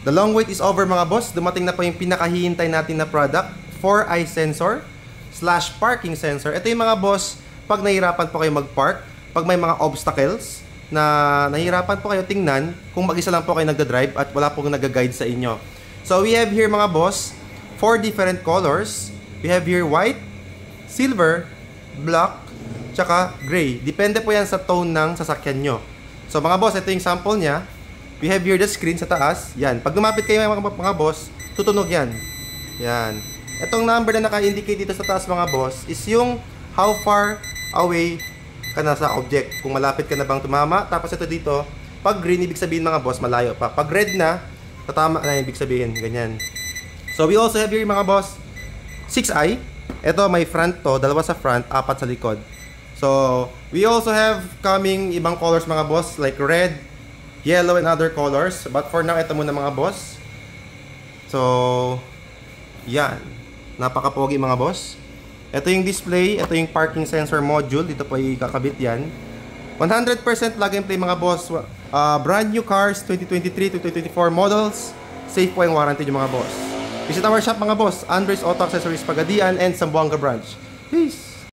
The long wait is over mga boss. Dumating na po yung pinakahihintay natin na product, 4-eye sensor / parking sensor. Ito yung mga boss, pag nahihirapan po kayo mag-park, pag may mga obstacles na nahihirapan po kayo tingnan, kung mag-isa lang po kayo nagda-drive at wala pong nag-guide sa inyo. So we have here mga boss, 4 different colors. We have here white, silver, black, tsaka gray. Depende po yan sa tone ng sasakyan nyo. So mga boss, ito yung sample nya. We have here the screen sa taas. Yan. Pag lumapit kayo mga boss, tutunog yan. Yan. Itong number na naka-indicate dito sa taas mga boss is yung how far away ka na sa object. Kung malapit ka na bang tumama. Tapos ito dito, pag green, ibig sabihin mga boss, malayo pa. Pag red na, tatama na ibig sabihin. Ganyan. So we also have here mga boss, 6-eye. Ito may front to, dalawa sa front, 4 sa likod. So we also have coming ibang colors mga boss, like red, yellow and other colors. But for now, ito muna mga boss. So, yan. Napaka-pogi mga boss. Ito yung display. Ito yung parking sensor module. Dito po ikakabit yan. 100% plug and play mga boss. Brand new cars, 2023 to 2024 models. Safe po yung warranty yung mga boss. Visit our shop mga boss. Andres Auto Accessories Pagadian and Zamboanga Branch. Peace!